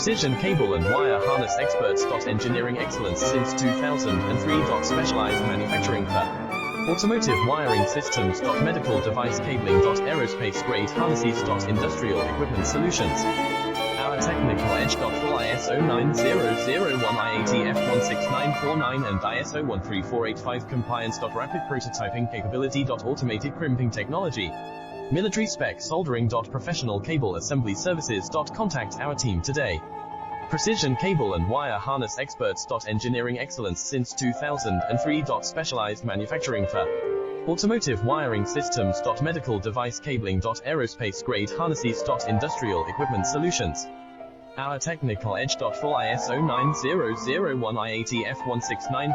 Precision cable and wire harness experts. Engineering excellence since 2003. Specialized manufacturing for automotive wiring systems. Medical device cabling. Aerospace grade harnesses. Industrial equipment solutions. Our technical edge. Full ISO 9001 IATF 16949 and ISO 13485 compliance. Rapid prototyping capability. Automated crimping technology. Military spec soldering. Professional cable assembly services. Contact our team today. Precision cable and wire harness experts. Engineering excellence since 2003. Specialized manufacturing for automotive wiring systems. Medical device cabling. Aerospace grade harnesses. Industrial equipment solutions. Our technical edge. Full ISO 9001 IATF 16949